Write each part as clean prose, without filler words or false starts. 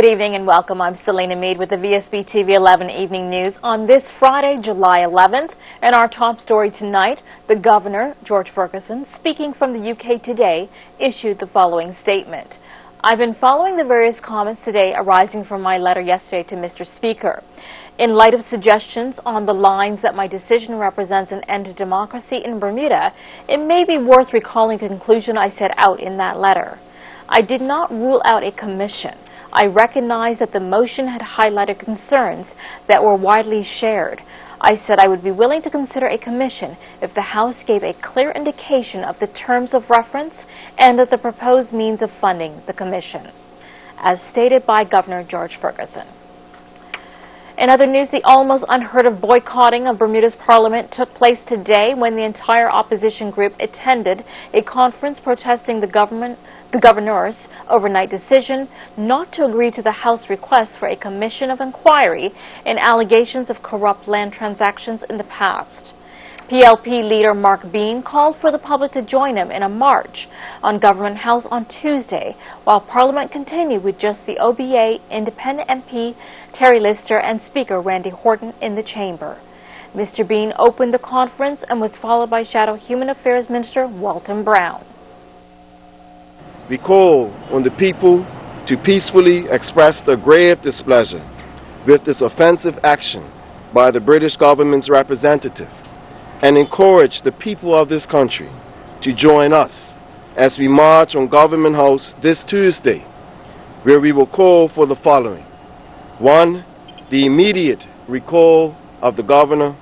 Good evening and welcome. I'm Selena Mead with the Vsb TV 11 Evening News on this Friday, July 11th. And our top story tonight, the Governor, George Ferguson, speaking from the UK today, issued the following statement. I've been following the various comments today arising from my letter yesterday to Mr. Speaker. In light of suggestions on the lines that my decision represents an end to democracy in Bermuda, it may be worth recalling the conclusion I set out in that letter. I did not rule out a commission. I recognize that the motion had highlighted concerns that were widely shared. I said I would be willing to consider a commission if the House gave a clear indication of the terms of reference and of the proposed means of funding the commission, as stated by Governor George Ferguson. In other news, the almost unheard of boycotting of Bermuda's Parliament took place today when the entire opposition group attended a conference protesting the governor's overnight decision not to agree to the House request for a commission of inquiry in allegations of corrupt land transactions in the past. PLP leader Mark Bean called for the public to join him in a march on Government House on Tuesday, while Parliament continued with just the OBA, Independent MP Terry Lister and Speaker Randy Horton in the chamber. Mr. Bean opened the conference and was followed by Shadow Human Affairs Minister Walton Brown. We call on the people to peacefully express their grave displeasure with this offensive action by the British government's representative and encourage the people of this country to join us as we march on Government House this Tuesday, where we will call for the following. 1. The immediate recall of the governor,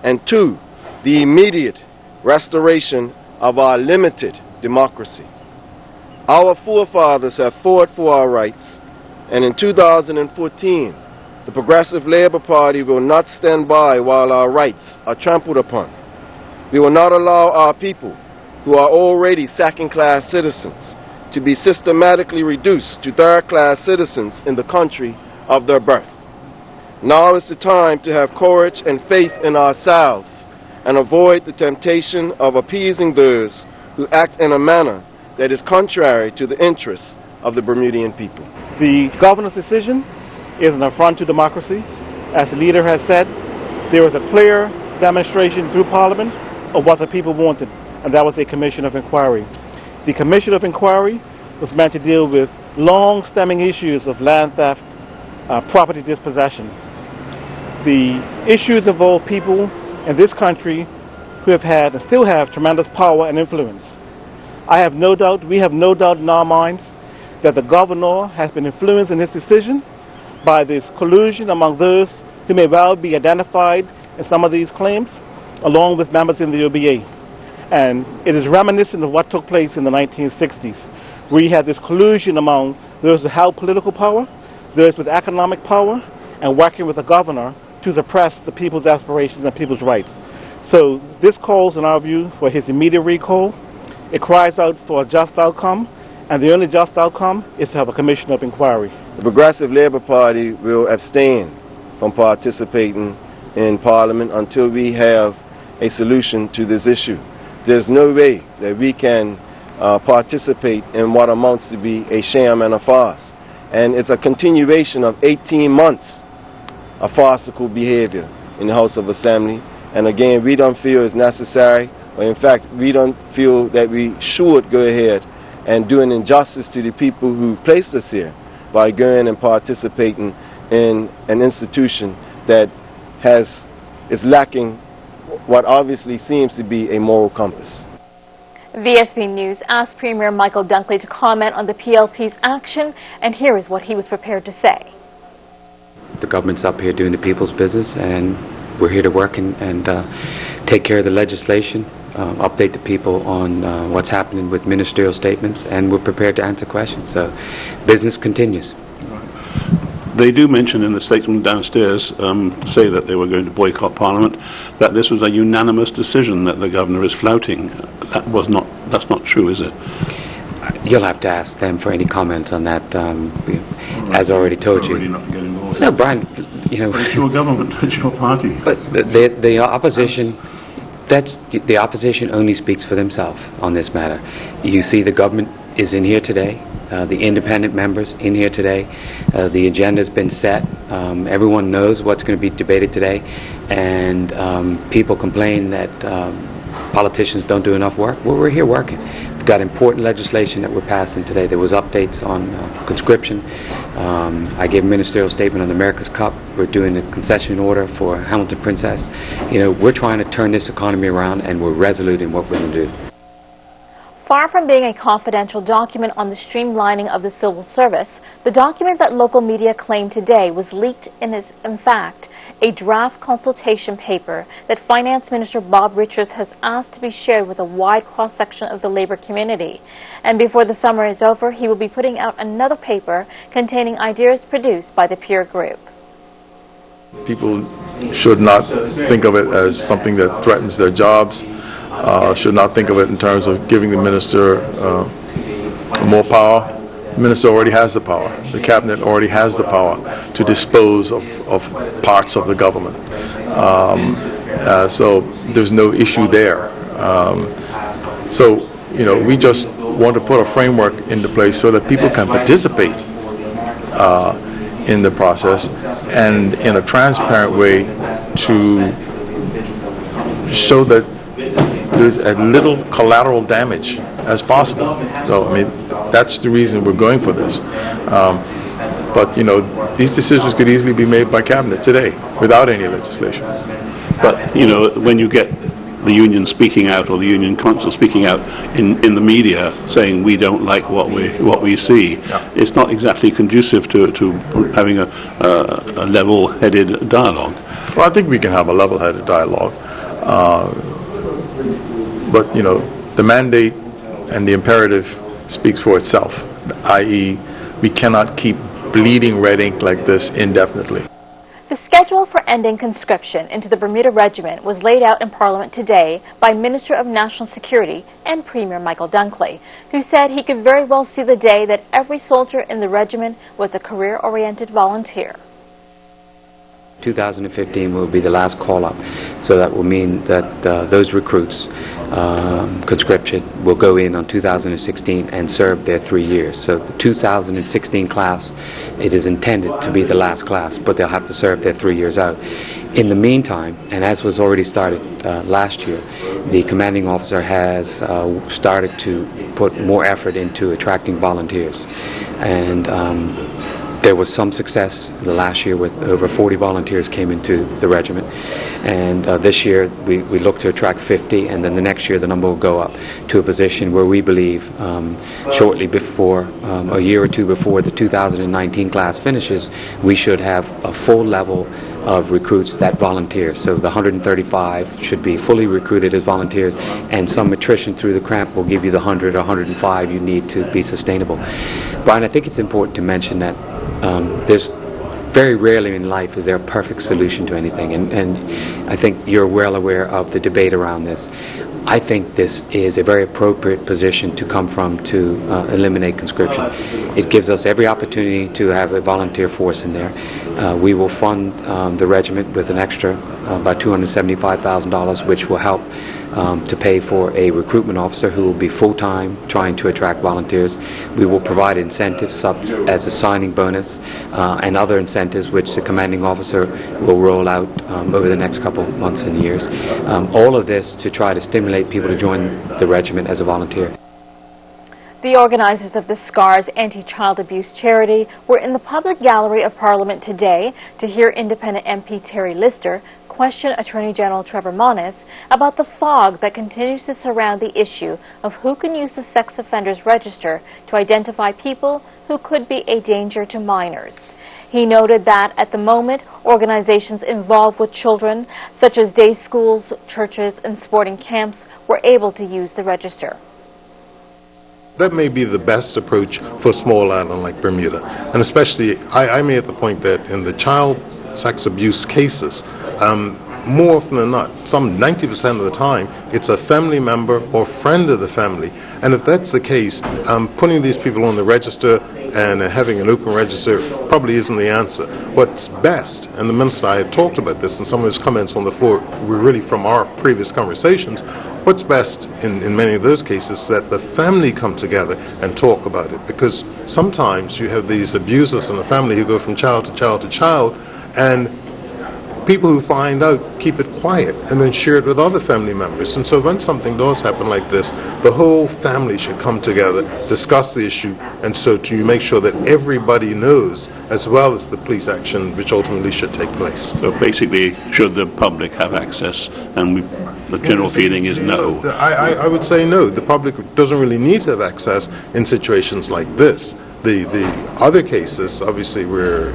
and 2. The immediate restoration of our limited democracy. Our forefathers have fought for our rights, and in 2014, the Progressive Labour Party will not stand by while our rights are trampled upon. We will not allow our people, who are already second-class citizens, to be systematically reduced to third-class citizens in the country of their birth. Now is the time to have courage and faith in ourselves and avoid the temptation of appeasing those who act in a manner that is contrary to the interests of the Bermudian people. The governor's decision is an affront to democracy. As the leader has said, there was a clear demonstration through Parliament of what the people wanted, and that was a commission of inquiry. The commission of inquiry was meant to deal with long-stemming issues of land theft, property dispossession. The issues involve people in this country who have had and still have tremendous power and influence. I have no doubt, we have no doubt in our minds that the governor has been influenced in his decision by this collusion among those who may well be identified in some of these claims, along with members in the OBA. And it is reminiscent of what took place in the 1960s, where you had this collusion among those who held political power, those with economic power, and working with the governor to suppress the people's aspirations and people's rights. So this calls, in our view, for his immediate recall. It cries out for a just outcome, and the only just outcome is to have a commission of inquiry. The Progressive Labour Party will abstain from participating in Parliament until we have a solution to this issue. There's no way that we can participate in what amounts to be a sham and a farce. And it's a continuation of 18 months of farcical behavior in the House of Assembly. And again, we don't feel it's necessary, or in fact, we don't feel that we should go ahead and do an injustice to the people who placed us here by going and participating in an institution that is lacking what obviously seems to be a moral compass. Vsb News asked Premier Michael Dunkley to comment on the PLP's action, and here is what he was prepared to say. The government's up here doing the people's business, and we're here to work and take care of the legislation, update the people on what's happening with ministerial statements, and we're prepared to answer questions. So business continues. They do mention in the statement downstairs, say that they were going to boycott Parliament, that this was a unanimous decision that the governor is flouting. That's not true, is it? You'll have to ask them for any comments on that. As I already told you. Not get involved. No, Brian, you know. It's your government, it's your party. But the opposition, the opposition only speaks for themselves on this matter. You see, the government is in here today. the independent members in here today. The agenda's been set. Everyone knows what's going to be debated today, and people complain that politicians don't do enough work. Well, we're here working. We've got important legislation that we're passing today. There was updates on conscription. I gave a ministerial statement on the America's Cup. We're doing a concession order for Hamilton Princess. You know, we're trying to turn this economy around, and we're resolute in what we're going to do. Far from being a confidential document on the streamlining of the civil service, the document that local media claimed today was leaked and is, in fact, a draft consultation paper that Finance Minister Bob Richards has asked to be shared with a wide cross-section of the labor community. And before the summer is over, he will be putting out another paper containing ideas produced by the peer group. People should not think of it as something that threatens their jobs, should not think of it in terms of giving the minister more power. The minister already has the power. The cabinet already has the power to dispose of parts of the government. So there's no issue there. So, you know, we just want to put a framework into place so that people can participate in the process and in a transparent way to show that there's as little collateral damage as possible. So, I mean, that's the reason we're going for this. But, you know, these decisions could easily be made by cabinet today without any legislation. But, you know, when you get the union speaking out or the union council speaking out in the media saying we don't like what we see, yeah, it's not exactly conducive to having a level-headed dialogue. Well, I think we can have a level-headed dialogue. But, you know, the mandate and the imperative speaks for itself, i.e., we cannot keep bleeding red ink like this indefinitely. The schedule for ending conscription into the Bermuda Regiment was laid out in Parliament today by Minister of National Security and Premier Michael Dunkley, who said he could very well see the day that every soldier in the regiment was a career-oriented volunteer. 2015 will be the last call-up, so that will mean that those recruits, conscription, will go in on 2016 and serve their 3 years. So the 2016 class, it is intended to be the last class, but they'll have to serve their 3 years out. In the meantime, and as was already started last year, the commanding officer has started to put more effort into attracting volunteers. And there was some success the last year with over 40 volunteers came into the regiment, and this year we look to attract 50, and then the next year the number will go up to a position where we believe shortly before, a year or two before the 2019 class finishes, we should have a full level of recruits that volunteer. So the 135 should be fully recruited as volunteers, and some attrition through the cramp will give you the 100 or 105 you need to be sustainable. Brian, I think it's important to mention that there's very rarely in life is there a perfect solution to anything, and I think you're well aware of the debate around this. I think this is a very appropriate position to come from to eliminate conscription. It gives us every opportunity to have a volunteer force in there. We will fund the regiment with an extra about $275,000, which will help to pay for a recruitment officer who will be full-time trying to attract volunteers. We will provide incentives as a signing bonus and other incentives which the commanding officer will roll out over the next couple of months and years. All of this to try to stimulate people to join the regiment as a volunteer. The organizers of the SCAR's anti-child abuse charity were in the public gallery of Parliament today to hear independent MP Terry Lister question Attorney General Trevor Moniz about the fog that continues to surround the issue of who can use the sex offenders register to identify people who could be a danger to minors. He noted that at the moment, organizations involved with children, such as day schools, churches, and sporting camps, were able to use the register. That may be the best approach for a small island like Bermuda. And especially, I made the point that in the child sex abuse cases, more often than not, some 90% of the time, it's a family member or friend of the family. And if that's the case, putting these people on the register and having an open register probably isn't the answer. What's best, and the Minister and I have talked about this, and some of his comments on the floor were really from our previous conversations, what's best in many of those cases is that the family come together and talk about it, because sometimes you have these abusers in the family who go from child to child to child, and people who find out keep it quiet and then share it with other family members. And so when something does happen like this, the whole family should come together, discuss the issue, and so to make sure that everybody knows, as well as the police action which ultimately should take place. So basically, should the public have access? And the general feeling is no. I would say no. The public doesn't really need to have access in situations like this. The other cases, obviously, where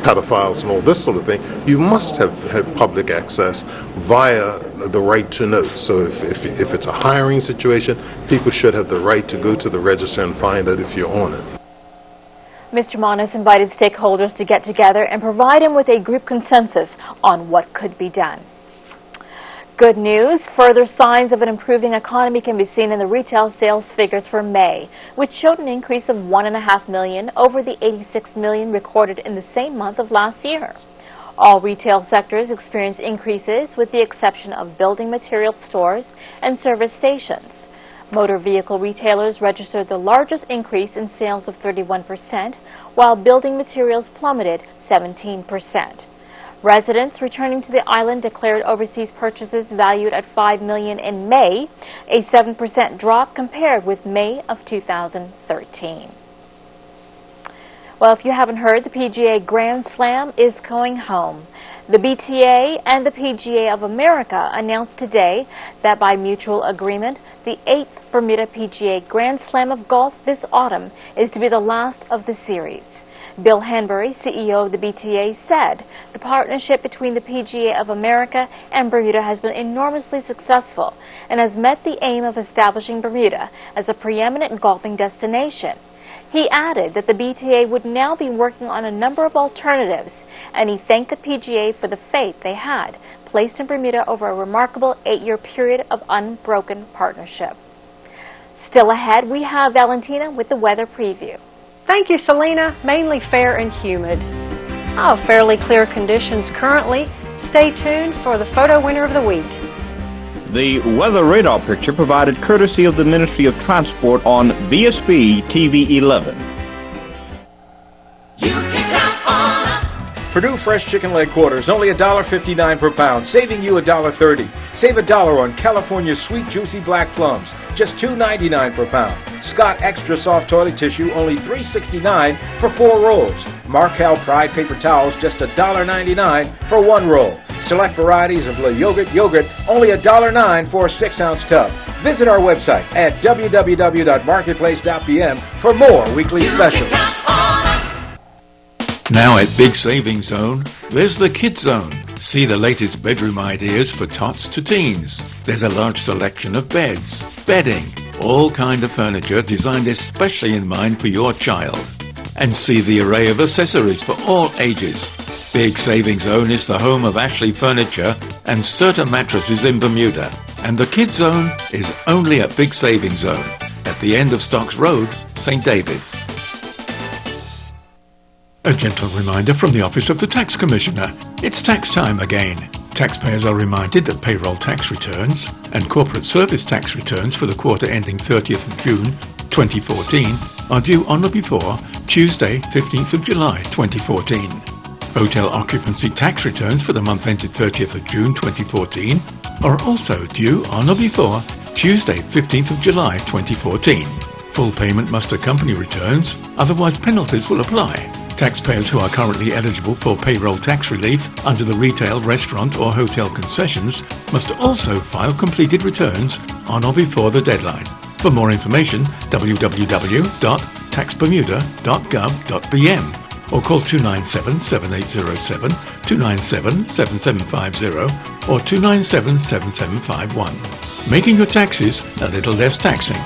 pedophiles and all this sort of thing, you must have public access via the right to know. So if it's a hiring situation, people should have the right to go to the register and find out if you're on it. Mr. Manas invited stakeholders to get together and provide him with a group consensus on what could be done. Good news, further signs of an improving economy can be seen in the retail sales figures for May, which showed an increase of 1.5 million over the 86 million recorded in the same month of last year. All retail sectors experienced increases with the exception of building material stores and service stations. Motor vehicle retailers registered the largest increase in sales of 31%, while building materials plummeted 17%. Residents returning to the island declared overseas purchases valued at $5 million in May, a 7% drop compared with May of 2013. Well, if you haven't heard, the PGA Grand Slam is going home. The BTA and the PGA of America announced today that by mutual agreement, the 8th Bermuda PGA Grand Slam of golf this autumn is to be the last of the series. Bill Henbury, CEO of the BTA, said the partnership between the PGA of America and Bermuda has been enormously successful and has met the aim of establishing Bermuda as a preeminent golfing destination. He added that the BTA would now be working on a number of alternatives, and he thanked the PGA for the faith they had placed in Bermuda over a remarkable 8-year period of unbroken partnership. Still ahead, we have Valentina with the weather preview. Thank you, Selena. Mainly fair and humid. Fairly clear conditions currently. Stay tuned for the photo winner of the week. The weather radar picture provided courtesy of the Ministry of Transport on Vsb Tv 11. You can count on us. Purdue Fresh Chicken Leg Quarters, only $1.59 per pound, saving you $1.30. Save $1 on California Sweet Juicy Black Plums, just $2.99 per pound. Scott Extra Soft Toilet Tissue, only $3.69 for 4 rolls. Markel Pride Paper Towels, just $1.99 for 1 roll. Select varieties of Le Yogurt, only $1.09 for a 6-ounce tub. Visit our website at www.marketplace.pm for more weekly specials. Now at Big Savings Zone, there's the Kids Zone. See the latest bedroom ideas for tots to teens. There's a large selection of beds, bedding, all kind of furniture designed especially in mind for your child. And see the array of accessories for all ages. Big Savings Zone is the home of Ashley Furniture and Serta Mattresses in Bermuda. And the Kids Zone is only at Big Savings Zone, at the end of Stocks Road, St. David's. A gentle reminder from the Office of the Tax Commissioner. It's tax time again. Taxpayers are reminded that payroll tax returns and corporate service tax returns for the quarter ending 30th of June 2014 are due on or before Tuesday, 15th of July 2014. Hotel occupancy tax returns for the month ended 30th of June 2014 are also due on or before Tuesday, 15th of July 2014. Full payment must accompany returns, otherwise penalties will apply. Taxpayers who are currently eligible for payroll tax relief under the retail, restaurant or hotel concessions must also file completed returns on or before the deadline. For more information, www.taxbermuda.gov.bm or call 297-7807, 297-7750 or 297-7751. Making your taxes a little less taxing.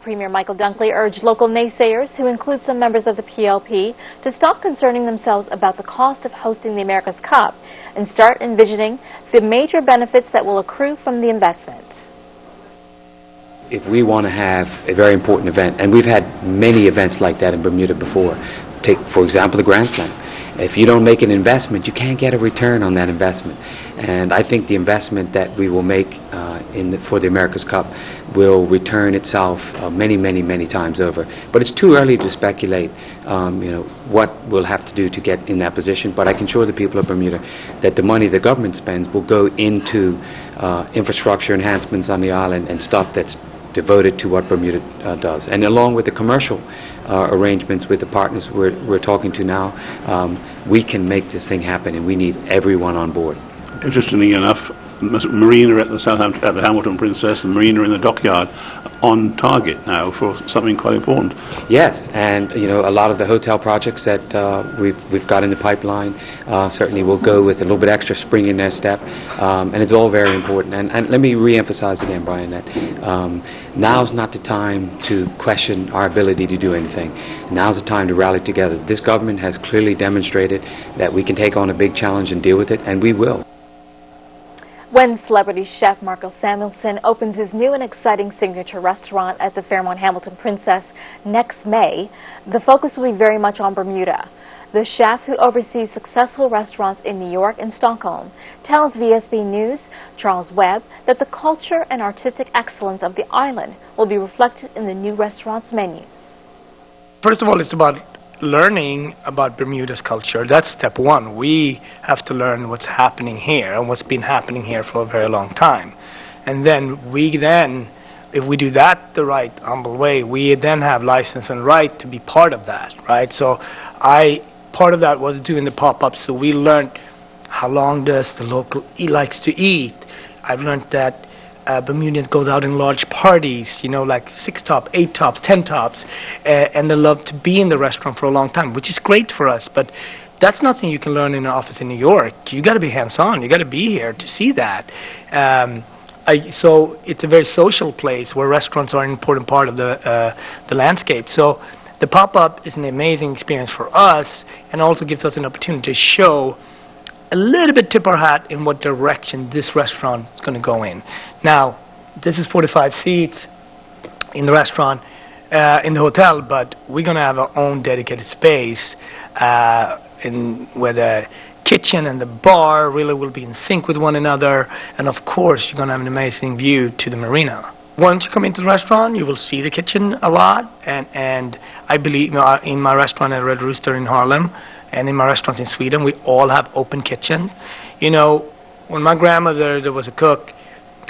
Premier Michael Dunkley urged local naysayers, who include some members of the PLP, to stop concerning themselves about the cost of hosting the America's Cup and start envisioning the major benefits that will accrue from the investment. If we want to have a very important event, and we've had many events like that in Bermuda before, take, for example, the Grand Slam. If you don't make an investment, you can't get a return on that investment. And I think the investment that we will make for the America's Cup will return itself many, many, many times over. But it's too early to speculate what we'll have to do to get in that position. But I can assure the people of Bermuda that the money the government spends will go into infrastructure enhancements on the island and stuff that's devoted to what Bermuda does. And along with the commercial arrangements with the partners we're talking to now, we can make this thing happen, and we need everyone on board. Interestingly enough, marina at the Hamilton Princess and marina in the dockyard on target now for something quite important. Yes, and a lot of the hotel projects that we've got in the pipeline certainly will go with a little bit extra spring in their step, and it's all very important. And let me re-emphasize again, Brian, that now's not the time to question our ability to do anything. Now's the time to rally together. This government has clearly demonstrated that we can take on a big challenge and deal with it, and we will. When celebrity chef Marco Samuelson opens his new and exciting signature restaurant at the Fairmont Hamilton Princess next May, the focus will be very much on Bermuda. The chef, who oversees successful restaurants in New York and Stockholm, tells Vsb News Charles Webb that the culture and artistic excellence of the island will be reflected in the new restaurant's menus. First of all, it's about learning about Bermuda's culture. That's step one. We have to learn what's happening here and what's been happening here for a very long time. And then if we do that the right, humble way, we then have license and right to be part of that, right? So part of that was doing the pop-ups, so we learned how long does the local likes to eat. I've learned that Bermudians goes out in large parties, like 6 tops, 8 tops, 10 tops, and they love to be in the restaurant for a long time, which is great for us. But that's nothing you can learn in an office in New York. You got to be hands-on. You got to be here to see that. So it's a very social place where restaurants are an important part of the landscape. So the pop-up is an amazing experience for us, and also gives us an opportunity to show a little bit, tip our hat in what direction this restaurant is going to go in. Now, this is 45 seats in the restaurant, in the hotel, but we're going to have our own dedicated space where the kitchen and the bar really will be in sync with one another, and of course you're going to have an amazing view to the marina. Once you come into the restaurant, you will see the kitchen a lot, and I believe in my restaurant at Red Rooster in Harlem, and in my restaurants in Sweden, we all have open kitchen. When my grandmother, there was a cook,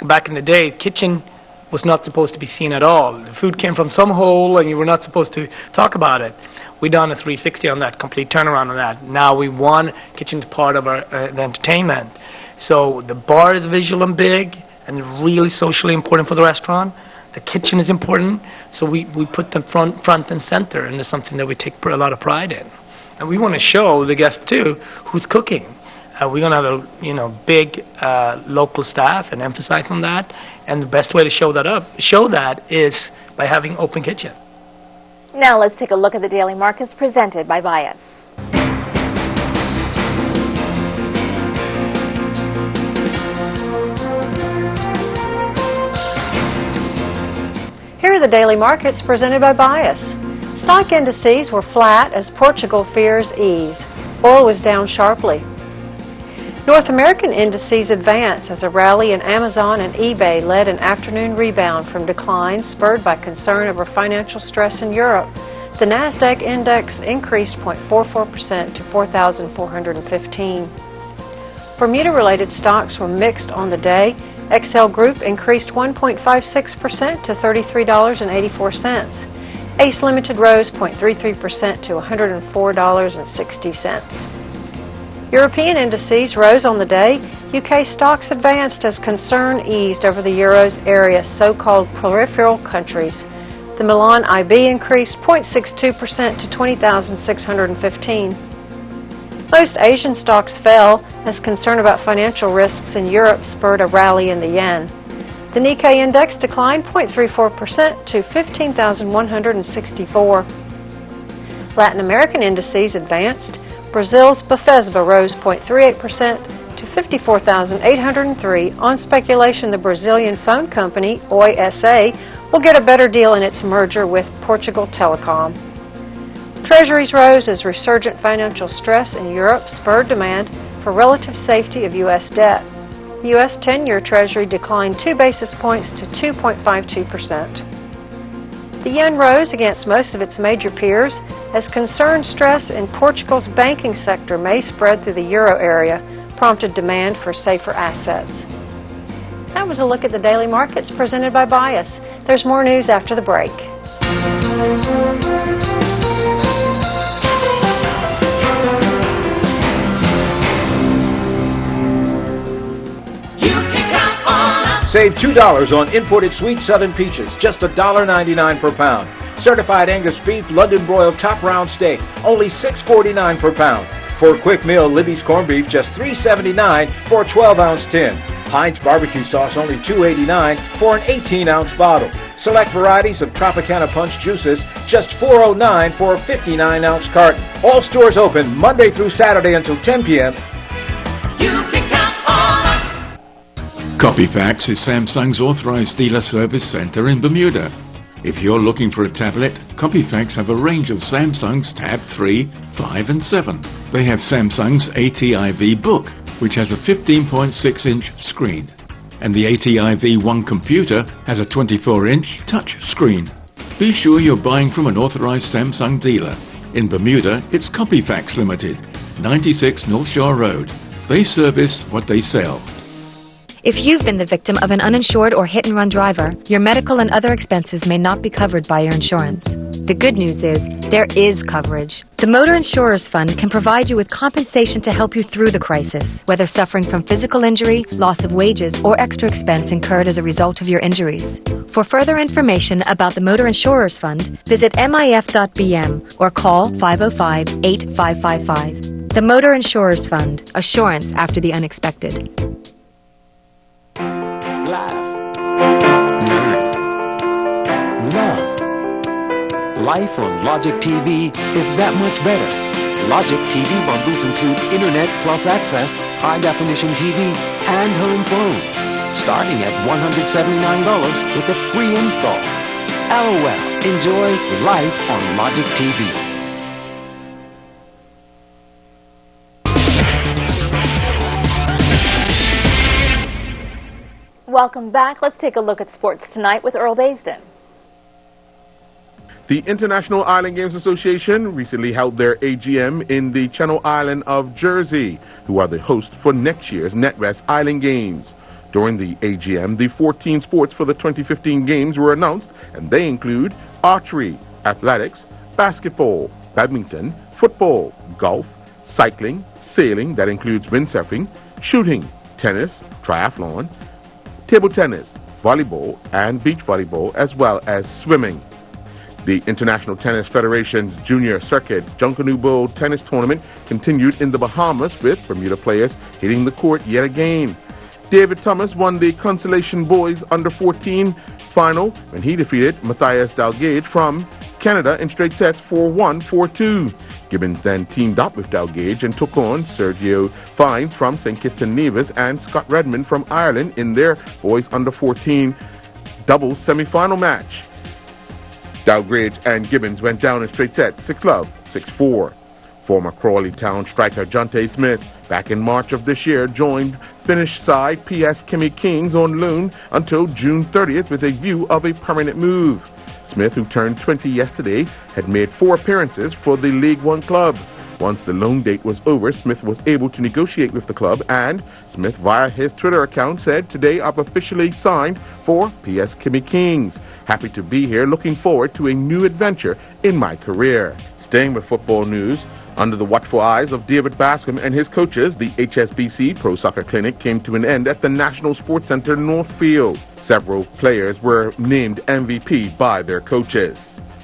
back in the day, kitchen was not supposed to be seen at all. The food came from some hole, and you were not supposed to talk about it. We done a 360 on that, complete turnaround on that. Now we want kitchen's part of our the entertainment. So the bar is visual and big, and really socially important for the restaurant. The kitchen is important, so we put them front and center, and it's something that we take a lot of pride in. And we want to show the guests too who's cooking. We're going to have a big local staff and emphasize on that. And the best way to show that is by having open kitchen. Now let's take a look at the daily markets presented by Bias. Here are the daily markets presented by Bias. Stock indices were flat as Portugal fears ease. Oil was down sharply. North American indices advanced as a rally in Amazon and eBay led an afternoon rebound from declines spurred by concern over financial stress in Europe. The Nasdaq index increased 0.44% to 4,415. Bermuda-related stocks were mixed on the day. XL Group increased 1.56% to $33.84. Ace Limited rose 0.33% to $104.60. European indices rose on the day. UK stocks advanced as concern eased over the Euro's area's so-called peripheral countries. The Milan IB increased 0.62% to 20,615. Most Asian stocks fell as concern about financial risks in Europe spurred a rally in the yen. The Nikkei index declined 0.34% to 15,164. Latin American indices advanced. Brazil's Vsb rose 0.38% to 54,803 on speculation the Brazilian phone company, Oi SA, will get a better deal in its merger with Portugal Telecom. Treasuries rose as resurgent financial stress in Europe spurred demand for relative safety of U.S. debt. The U.S. 10-year Treasury declined 2 basis points to 2.52%. The yen rose against most of its major peers as concerned stress in Portugal's banking sector may spread through the euro area, prompted demand for safer assets. That was a look at the daily markets presented by Bias. There's more news after the break. Save $2 on imported sweet southern peaches, just $1.99 per pound. Certified Angus beef London broiled top round steak, only $6.49 per pound. For a quick meal, Libby's corned beef, just $3.79 for a 12-ounce tin. Heinz barbecue sauce, only $2.89 for an 18-ounce bottle. Select varieties of Tropicana Punch juices, just $4.09 for a 59-ounce carton. All stores open Monday through Saturday until 10 p.m. You can count on us. Copyfax is Samsung's authorized dealer service center in Bermuda. If you're looking for a tablet, Copyfax have a range of Samsung's Tab 3, 5 and 7. They have Samsung's ATIV Book, which has a 15.6-inch screen. And the ATIV One computer has a 24-inch touch screen. Be sure you're buying from an authorized Samsung dealer. In Bermuda, it's Copyfax Limited, 96 North Shore Road. They service what they sell. If you've been the victim of an uninsured or hit-and-run driver, your medical and other expenses may not be covered by your insurance. The good news is, there is coverage. The Motor Insurers Fund can provide you with compensation to help you through the crisis, whether suffering from physical injury, loss of wages, or extra expense incurred as a result of your injuries. For further information about the Motor Insurers Fund, visit mif.bm or call 505-8555. The Motor Insurers Fund, assurance after the unexpected. Life on Logic TV is that much better. Logic TV bundles include Internet plus access, high-definition TV, and home phone, starting at $179 with a free install. LOL. Enjoy life on Logic TV. Welcome back. Let's take a look at sports tonight with Earl Baisden. The International Island Games Association recently held their AGM in the Channel Island of Jersey, who are the host for next year's NetWest Island Games. During the AGM, the 14 sports for the 2015 Games were announced, and they include archery, athletics, basketball, badminton, football, golf, cycling, sailing, that includes windsurfing, shooting, tennis, triathlon, table tennis, volleyball, and beach volleyball, as well as swimming. The International Tennis Federation's Junior Circuit Junkanoo Bowl tennis tournament continued in the Bahamas, with Bermuda players hitting the court yet again. David Thomas won the Consolation Boys Under-14 final when he defeated Matthias Dalgage from Canada in straight sets 4-1, 4-2. Gibbons then teamed up with Dalgage and took on Sergio Fines from St. Kitts and Nevis and Scott Redmond from Ireland in their Boys Under-14 doubles semi-final match. Dalgage and Gibbons went down in straight sets 6-love, 6-4. Former Crawley Town striker Jonte Smith, back in March of this year, joined Finnish side PS Kimi Kings on loan until June 30th with a view of a permanent move. Smith, who turned 20 yesterday, had made 4 appearances for the League One club. Once the loan date was over, Smith was able to negotiate with the club, and Smith, via his Twitter account, said, "Today I've officially signed for PS Kimi Kings. Happy to be here, looking forward to a new adventure in my career." Staying with football news, under the watchful eyes of David Bascom and his coaches, the HSBC Pro Soccer Clinic came to an end at the National Sports Centre Northfield. Several players were named MVP by their coaches.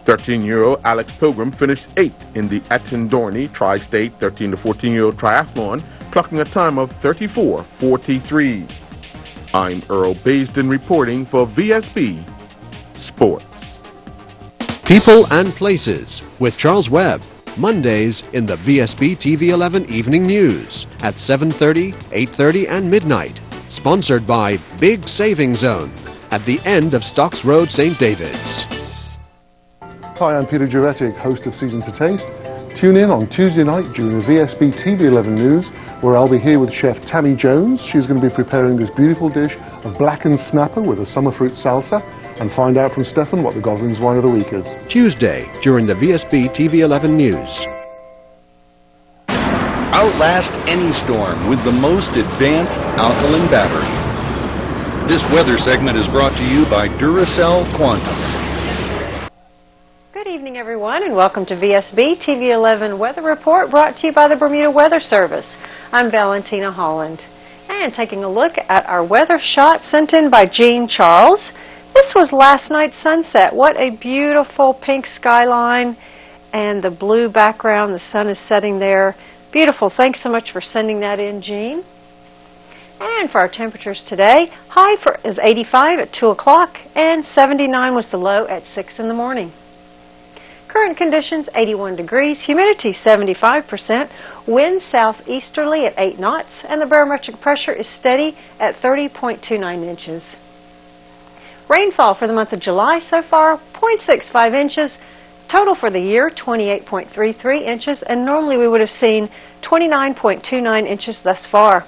13-year-old Alex Pilgrim finished 8th in the Atendorney Tri-State 13 to 14-year-old triathlon, clocking a time of 34:43. I'm Earl Baisden reporting for VSB Sports. People and Places with Charles Webb. Mondays in the VSB TV 11 Evening News at 7:30, 8:30 and midnight. Sponsored by Big Saving Zone at the end of Stocks Road, St. David's. Hi, I'm Peter Juretic, host of Season to Taste. Tune in on Tuesday night during the VSB TV 11 News, where I'll be here with Chef Tammy Jones. She's going to be preparing this beautiful dish of blackened snapper with a summer fruit salsa, and find out from Stefan what the Gosling's wine of the week is. Tuesday during the VSB TV 11 News. Outlast any storm with the most advanced alkaline battery. This weather segment is brought to you by Duracell Quantum. Good evening, everyone, and welcome to VSB TV 11 Weather Report, brought to you by the Bermuda Weather Service. I'm Valentina Holland. And taking a look at our weather shot sent in by Jean Charles. This was last night's sunset. What a beautiful pink skyline and the blue background. The sun is setting there. Beautiful. Thanks so much for sending that in, Jean. And for our temperatures today, high is 85 at 2 o'clock and 79 was the low at 6 in the morning. Current conditions, 81 degrees, humidity 75%, wind southeasterly at 8 knots, and the barometric pressure is steady at 30.29 inches. Rainfall for the month of July so far, 0.65 inches. Total for the year, 28.33 inches, and normally we would have seen 29.29 inches thus far.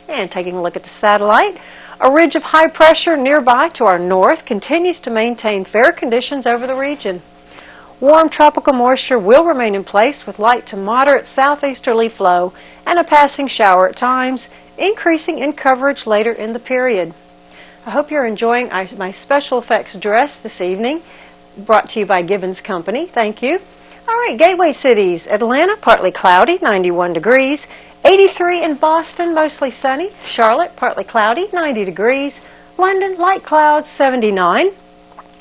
And taking a look at the satellite, a ridge of high pressure nearby to our north continues to maintain fair conditions over the region. Warm tropical moisture will remain in place with light to moderate southeasterly flow and a passing shower at times, increasing in coverage later in the period. I hope you're enjoying my special effects dress this evening, brought to you by Gibbons Company. Thank you. All right, gateway cities. Atlanta, partly cloudy, 91 degrees. 83 in Boston, mostly sunny. Charlotte, partly cloudy, 90 degrees. London, light clouds, 79.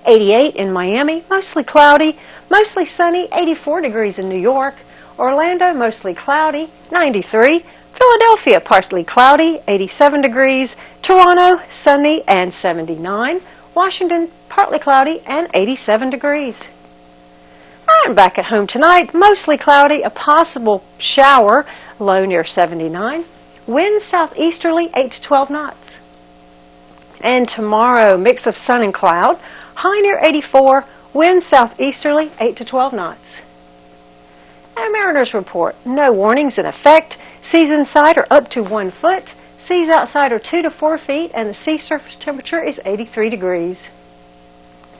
88 in Miami, mostly cloudy, mostly sunny, 84 degrees in New York. Orlando, mostly cloudy, 93. Philadelphia, partly cloudy, 87 degrees. Toronto, sunny and 79. Washington, partly cloudy and 87 degrees. And back at home tonight, mostly cloudy, a possible shower, low near 79. Wind southeasterly, 8 to 12 knots. And tomorrow, mix of sun and cloud, high near 84, wind southeasterly, 8 to 12 knots. And Mariners report, no warnings in effect. Seas inside are up to 1 foot. Seas outside are 2 to 4 feet, and the sea surface temperature is 83 degrees.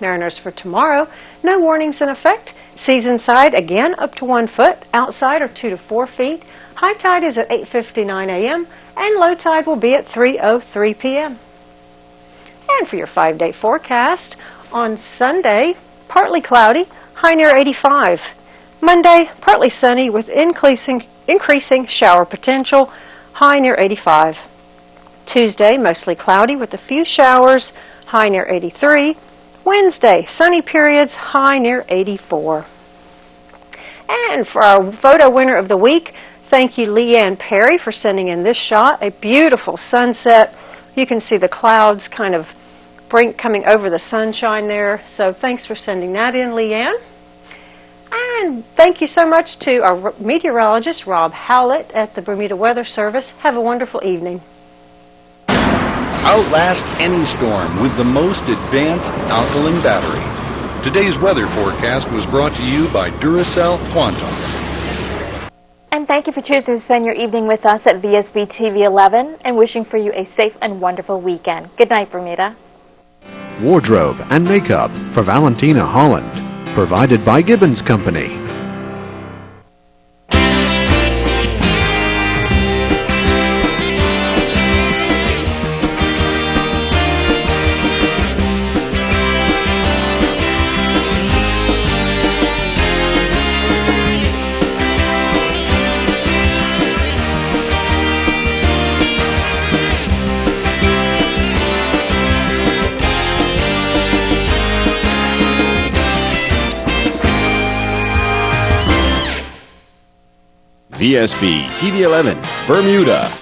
Mariners for tomorrow, no warnings in effect. Seas inside, again, up to 1 foot. Outside are 2 to 4 feet. High tide is at 8:59 a.m., and low tide will be at 3:03 p.m. And for your 5-day forecast, on Sunday, partly cloudy, high near 85. Monday, partly sunny with increasing shower potential, high near 85. Tuesday, mostly cloudy with a few showers, high near 83. Wednesday, sunny periods, high near 84. And for our photo winner of the week, thank you Leanne Perry for sending in this shot, a beautiful sunset. You can see the clouds kind of coming over the sunshine there, so thanks for sending that in, Leanne. And thank you so much to our meteorologist, Rob Howlett at the Bermuda Weather Service. Have a wonderful evening. Outlast any storm with the most advanced alkaline battery. Today's weather forecast was brought to you by Duracell Quantum. And thank you for choosing to spend your evening with us at VSB TV 11 and wishing for you a safe and wonderful weekend. Good night, Bermuda. Wardrobe and makeup for Valentina Holland. Provided by Gibbons Company. VSB TV 11, Bermuda.